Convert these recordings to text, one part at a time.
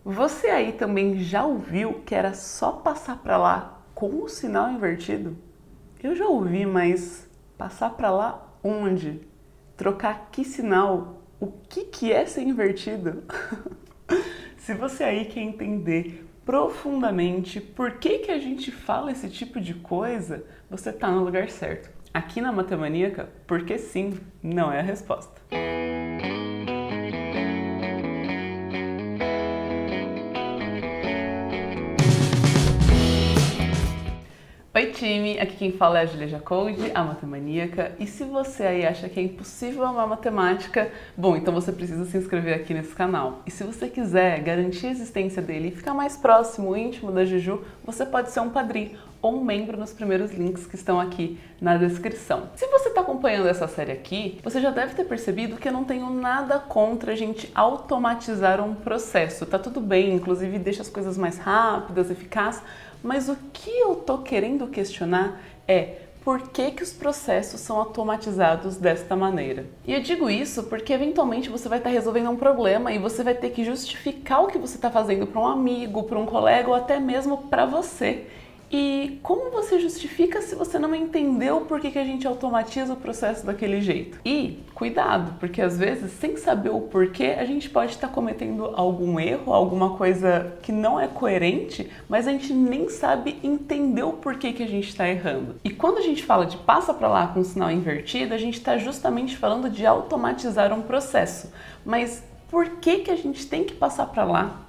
Você aí também já ouviu que era só passar para lá com o sinal invertido? Eu já ouvi, mas passar para lá onde? Trocar que sinal? O que é ser invertido? Se você aí quer entender profundamente por que a gente fala esse tipo de coisa, você está no lugar certo. Aqui na Matemaníaca, porque sim, não é a resposta. Oi time, aqui quem fala é a Julia Jacoldi, a Matemaníaca, e se você aí acha que é impossível amar matemática, bom, então você precisa se inscrever aqui nesse canal. E se você quiser garantir a existência dele e ficar mais próximo, íntimo da Juju, você pode ser um padrinho ou um membro nos primeiros links que estão aqui na descrição. Se você está acompanhando essa série aqui, você já deve ter percebido que eu não tenho nada contra a gente automatizar um processo. Tá tudo bem, inclusive deixa as coisas mais rápidas, eficazes, mas o que eu tô querendo questionar é por que os processos são automatizados desta maneira. E eu digo isso porque eventualmente você vai estar resolvendo um problema e você vai ter que justificar o que você está fazendo para um amigo, para um colega ou até mesmo para você. E como você justifica se você não entendeu por que a gente automatiza o processo daquele jeito? E cuidado, porque às vezes, sem saber o porquê, a gente pode estar cometendo algum erro, alguma coisa que não é coerente, mas a gente nem sabe entender o porquê que a gente está errando. E quando a gente fala de passa para lá com o sinal invertido, a gente está justamente falando de automatizar um processo. Mas por que a gente tem que passar para lá?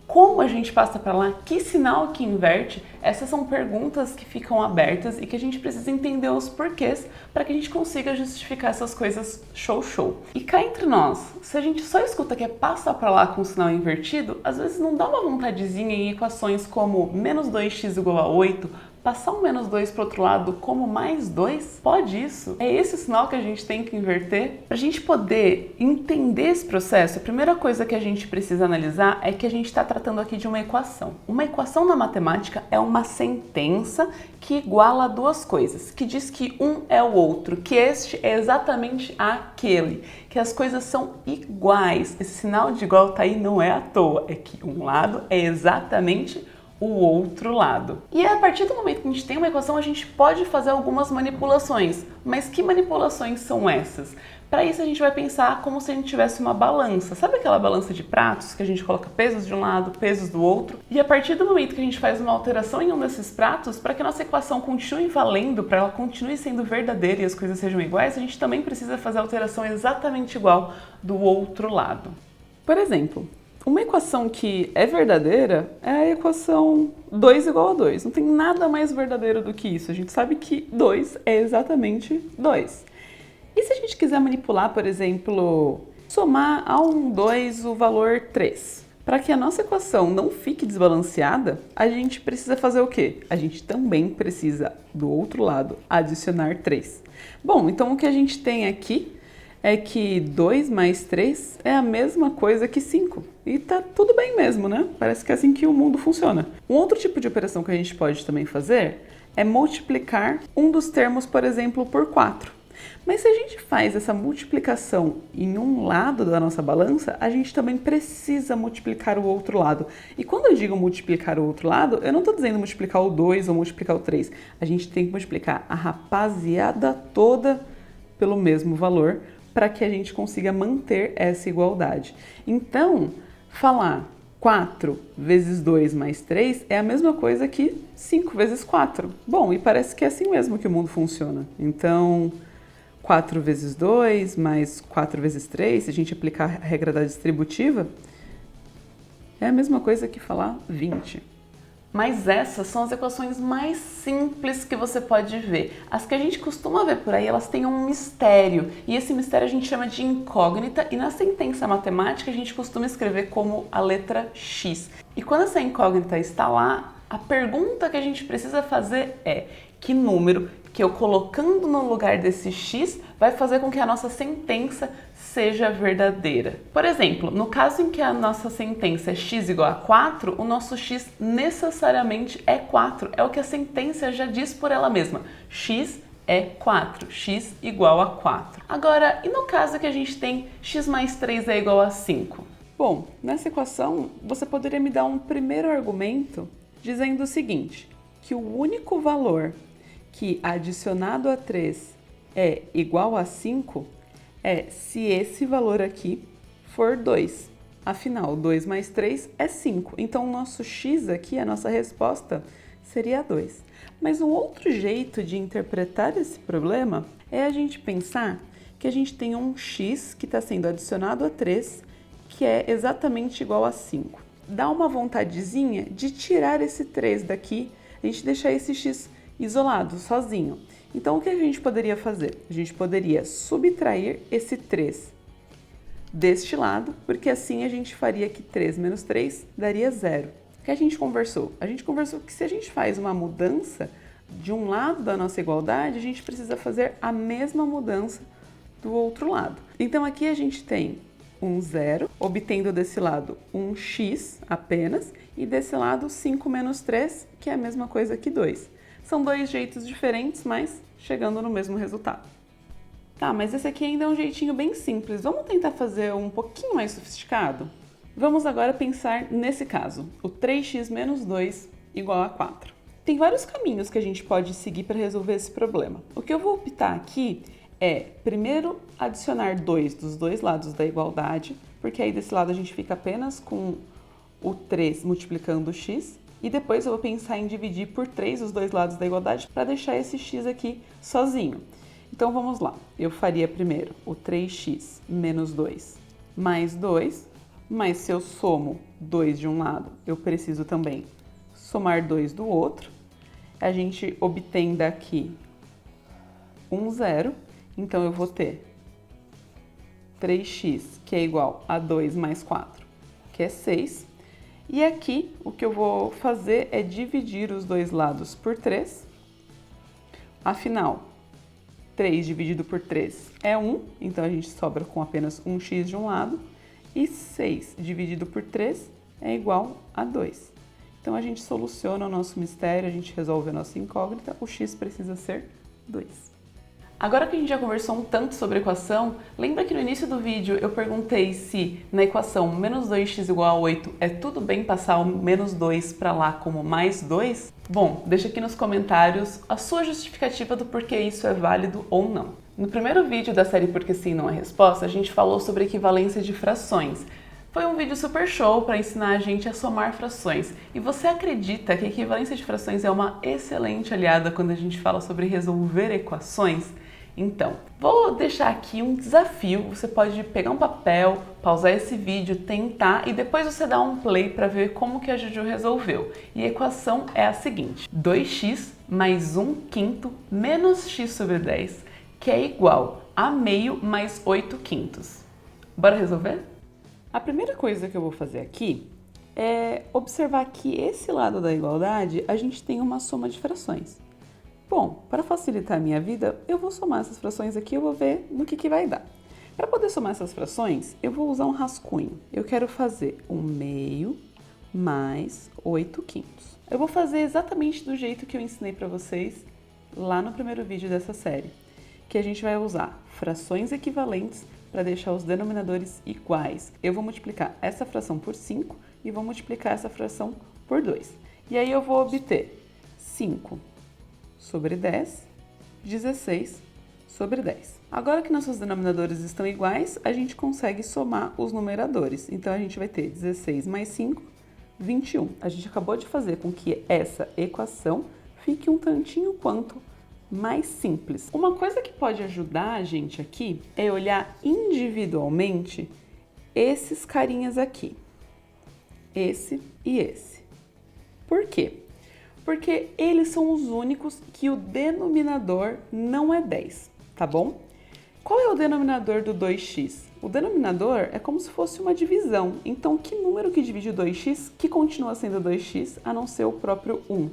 Como a gente passa para lá? Que sinal que inverte? Essas são perguntas que ficam abertas e que a gente precisa entender os porquês para que a gente consiga justificar essas coisas show. E cá entre nós, se a gente só escuta que é passa para lá com o sinal invertido, às vezes não dá uma vontadezinha em equações como menos 2x igual a 8, passar um menos 2 para o outro lado como mais 2? Pode isso? É esse o sinal que a gente tem que inverter? Para a gente poder entender esse processo, a primeira coisa que a gente precisa analisar é que a gente está tratando aqui de uma equação. Uma equação na matemática é uma sentença que iguala duas coisas, que diz que um é o outro, que este é exatamente aquele, que as coisas são iguais. Esse sinal de igual tá aí não é à toa, é que um lado é exatamente o outro lado. E a partir do momento que a gente tem uma equação, a gente pode fazer algumas manipulações. Mas que manipulações são essas? Para isso a gente vai pensar como se a gente tivesse uma balança. Sabe aquela balança de pratos que a gente coloca pesos de um lado, pesos do outro? E a partir do momento que a gente faz uma alteração em um desses pratos, para que a nossa equação continue valendo, para ela continue sendo verdadeira e as coisas sejam iguais, a gente também precisa fazer a alteração exatamente igual do outro lado. Por exemplo, uma equação que é verdadeira é a equação 2 igual a 2. Não tem nada mais verdadeiro do que isso. A gente sabe que 2 é exatamente 2. E se a gente quiser manipular, por exemplo, somar a um 2 o valor 3? Para que a nossa equação não fique desbalanceada, a gente precisa fazer o quê? A gente também precisa, do outro lado, adicionar 3. Bom, então o que a gente tem aqui é que 2 mais 3 é a mesma coisa que 5. E tá tudo bem mesmo, né? Parece que é assim que o mundo funciona. Um outro tipo de operação que a gente pode também fazer é multiplicar um dos termos, por exemplo, por 4. Mas se a gente faz essa multiplicação em um lado da nossa balança, a gente também precisa multiplicar o outro lado. E quando eu digo multiplicar o outro lado, eu não estou dizendo multiplicar o 2 ou multiplicar o 3. A gente tem que multiplicar a rapaziada toda pelo mesmo valor, para que a gente consiga manter essa igualdade. Então, falar 4 vezes 2 mais 3 é a mesma coisa que 5 vezes 4. Bom, e parece que é assim mesmo que o mundo funciona. Então, 4 vezes 2 mais 4 vezes 3, se a gente aplicar a regra da distributiva, é a mesma coisa que falar 20. Mas essas são as equações mais simples que você pode ver. As que a gente costuma ver por aí, elas têm um mistério. E esse mistério a gente chama de incógnita. E na sentença matemática a gente costuma escrever como a letra X. E quando essa incógnita está lá, a pergunta que a gente precisa fazer é: que número que eu colocando no lugar desse X vai fazer com que a nossa sentença seja verdadeira? Por exemplo, no caso em que a nossa sentença é x igual a 4, o nosso x necessariamente é 4. É o que a sentença já diz por ela mesma. X é 4. X igual a 4. Agora, e no caso que a gente tem x mais 3 é igual a 5? Bom, nessa equação, você poderia me dar um primeiro argumento dizendo o seguinte, que o único valor que adicionado a 3 é igual a 5 é se esse valor aqui for 2. Afinal, 2 mais 3 é 5. Então, o nosso x aqui, a nossa resposta, seria 2. Mas um outro jeito de interpretar esse problema é a gente pensar que a gente tem um x que está sendo adicionado a 3, que é exatamente igual a 5. Dá uma vontadezinha de tirar esse 3 daqui, a gente deixar esse x isolado, sozinho. Então, o que a gente poderia fazer? A gente poderia subtrair esse 3 deste lado, porque assim a gente faria que 3 menos 3 daria 0. O que a gente conversou? A gente conversou que se a gente faz uma mudança de um lado da nossa igualdade, a gente precisa fazer a mesma mudança do outro lado. Então, aqui a gente tem um 0, obtendo desse lado um x apenas, e desse lado 5 menos 3, que é a mesma coisa que 2. São dois jeitos diferentes, mas chegando no mesmo resultado. Tá, mas esse aqui ainda é um jeitinho bem simples. Vamos tentar fazer um pouquinho mais sofisticado? Vamos agora pensar nesse caso, o 3x menos 2 igual a 4. Tem vários caminhos que a gente pode seguir para resolver esse problema. O que eu vou optar aqui é, primeiro, adicionar 2 dos dois lados da igualdade, porque aí desse lado a gente fica apenas com o 3 multiplicando o x, e depois eu vou pensar em dividir por 3 os dois lados da igualdade para deixar esse x aqui sozinho. Então vamos lá, eu faria primeiro o 3x menos 2 mais 2, mas se eu somo 2 de um lado, eu preciso também somar 2 do outro. A gente obtém daqui um 0, então eu vou ter 3x, que é igual a 2 mais 4, que é 6. E aqui, o que eu vou fazer é dividir os dois lados por 3. Afinal, 3 dividido por 3 é 1, então a gente sobra com apenas um x de um lado. E 6 dividido por 3 é igual a 2. Então, a gente soluciona o nosso mistério, a gente resolve a nossa incógnita, o x precisa ser 2. Agora que a gente já conversou um tanto sobre a equação, lembra que no início do vídeo eu perguntei se na equação menos 2x igual a 8 é tudo bem passar o menos 2 para lá como mais 2? Bom, deixa aqui nos comentários a sua justificativa do porquê isso é válido ou não. No primeiro vídeo da série Porque Sim Não é Resposta, a gente falou sobre equivalência de frações. Foi um vídeo super show para ensinar a gente a somar frações. E você acredita que a equivalência de frações é uma excelente aliada quando a gente fala sobre resolver equações? Então, vou deixar aqui um desafio. Você pode pegar um papel, pausar esse vídeo, tentar e depois você dá um play para ver como que a Juju resolveu. E a equação é a seguinte: 2x mais 1/5 menos x sobre 10, que é igual a meio mais 8/5. Bora resolver? A primeira coisa que eu vou fazer aqui é observar que esse lado da igualdade a gente tem uma soma de frações. Bom, para facilitar a minha vida, eu vou somar essas frações aqui e eu vou ver no que vai dar. Para poder somar essas frações, eu vou usar um rascunho. Eu quero fazer 1/2 mais 8/5. Eu vou fazer exatamente do jeito que eu ensinei para vocês lá no primeiro vídeo dessa série, que a gente vai usar frações equivalentes para deixar os denominadores iguais. Eu vou multiplicar essa fração por 5 e vou multiplicar essa fração por 2. E aí eu vou obter 5 sobre 10, 16 sobre 10. Agora que nossos denominadores estão iguais, a gente consegue somar os numeradores. Então, a gente vai ter 16 mais 5, 21. A gente acabou de fazer com que essa equação fique um tantinho quanto mais simples. Uma coisa que pode ajudar a gente aqui é olhar individualmente esses carinhas aqui. Esse e esse. Por quê? Porque eles são os únicos que o denominador não é 10, tá bom? Qual é o denominador do 2x? O denominador é como se fosse uma divisão. Então, que número que divide o 2x que continua sendo 2x a não ser o próprio 1?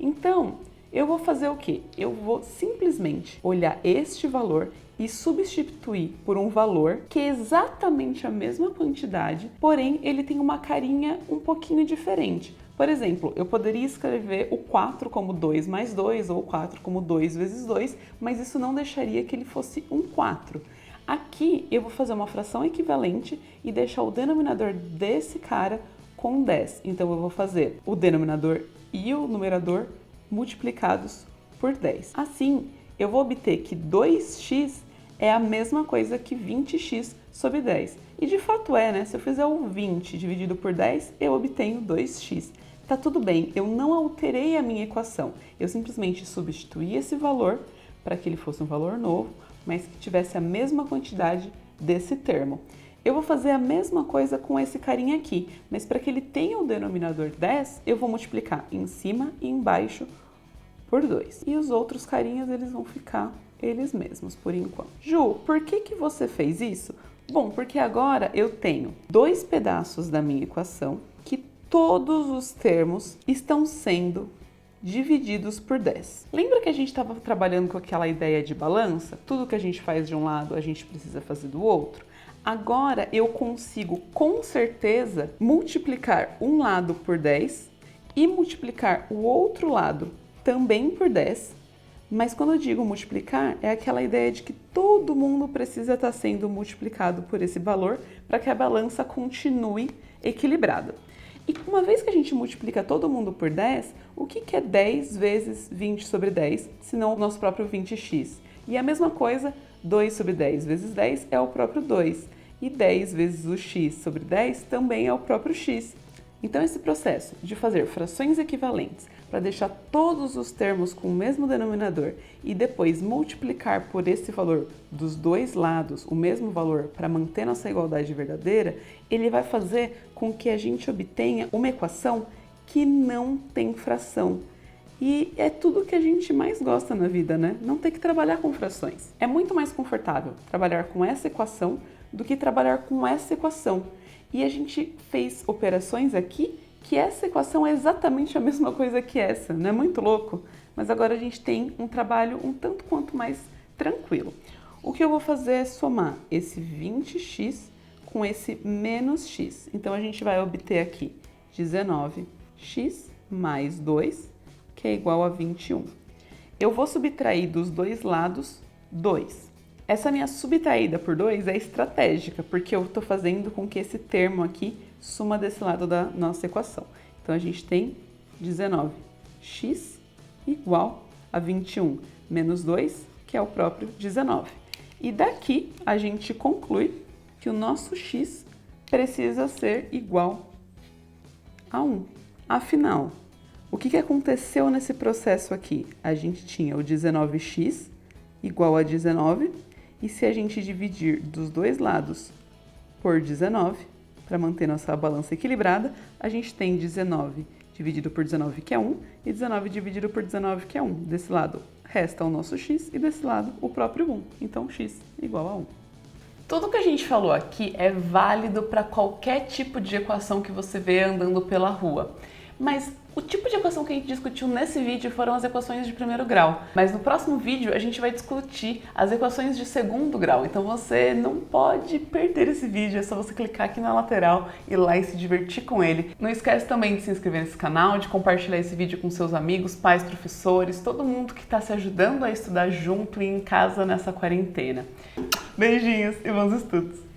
Então, eu vou fazer o quê? Eu vou simplesmente olhar este valor e substituir por um valor que é exatamente a mesma quantidade, porém ele tem uma carinha um pouquinho diferente. Por exemplo, eu poderia escrever o 4 como 2 mais 2 ou o 4 como 2 vezes 2, mas isso não deixaria que ele fosse um 4. Aqui eu vou fazer uma fração equivalente e deixar o denominador desse cara com 10. Então eu vou fazer o denominador e o numerador multiplicados por 10. Assim, eu vou obter que 2x é a mesma coisa que 20x sobre 10. E de fato é, né? Se eu fizer o 20 dividido por 10, eu obtenho 2x. Tá tudo bem, eu não alterei a minha equação. Eu simplesmente substituí esse valor para que ele fosse um valor novo, mas que tivesse a mesma quantidade desse termo. Eu vou fazer a mesma coisa com esse carinha aqui, mas para que ele tenha o denominador 10, eu vou multiplicar em cima e embaixo por 2. E os outros carinhas, eles vão ficar eles mesmos, por enquanto. Ju, por que você fez isso? Bom, porque agora eu tenho dois pedaços da minha equação que todos os termos estão sendo divididos por 10. Lembra que a gente estava trabalhando com aquela ideia de balança? Tudo que a gente faz de um lado, a gente precisa fazer do outro? Agora eu consigo com certeza multiplicar um lado por 10 e multiplicar o outro lado também por 10, mas quando eu digo multiplicar, é aquela ideia de que todo mundo precisa estar sendo multiplicado por esse valor para que a balança continue equilibrada. E uma vez que a gente multiplica todo mundo por 10, o que é 10 vezes 20 sobre 10, se não o nosso próprio 20x? E a mesma coisa, 2 sobre 10 vezes 10 é o próprio 2. E 10 vezes o x sobre 10 também é o próprio x. Então esse processo de fazer frações equivalentes para deixar todos os termos com o mesmo denominador e depois multiplicar por esse valor dos dois lados o mesmo valor para manter nossa igualdade verdadeira, ele vai fazer com que a gente obtenha uma equação que não tem fração. E é tudo que a gente mais gosta na vida, né? Não ter que trabalhar com frações. É muito mais confortável trabalhar com essa equação do que trabalhar com essa equação. E a gente fez operações aqui que essa equação é exatamente a mesma coisa que essa, não é muito louco? Mas agora a gente tem um trabalho um tanto quanto mais tranquilo. O que eu vou fazer é somar esse 20x com esse menos x. Então a gente vai obter aqui 19x mais 2, que é igual a 21. Eu vou subtrair dos dois lados 2. Essa minha subtraída por 2 é estratégica, porque eu estou fazendo com que esse termo aqui suma desse lado da nossa equação. Então, a gente tem 19x igual a 21 menos 2, que é o próprio 19. E daqui, a gente conclui que o nosso x precisa ser igual a 1. Afinal, o que aconteceu nesse processo aqui? A gente tinha o 19x igual a 19, e se a gente dividir dos dois lados por 19, para manter nossa balança equilibrada, a gente tem 19 dividido por 19, que é 1, e 19 dividido por 19, que é 1. Desse lado resta o nosso x e desse lado o próprio 1. Então, x igual a 1. Tudo que a gente falou aqui é válido para qualquer tipo de equação que você vê andando pela rua. Mas o tipo de equação que a gente discutiu nesse vídeo foram as equações de primeiro grau. Mas no próximo vídeo a gente vai discutir as equações de segundo grau. Então você não pode perder esse vídeo, é só você clicar aqui na lateral, ir lá e se divertir com ele. Não esquece também de se inscrever nesse canal, de compartilhar esse vídeo com seus amigos, pais, professores, todo mundo que está se ajudando a estudar junto e em casa nessa quarentena. Beijinhos e bons estudos!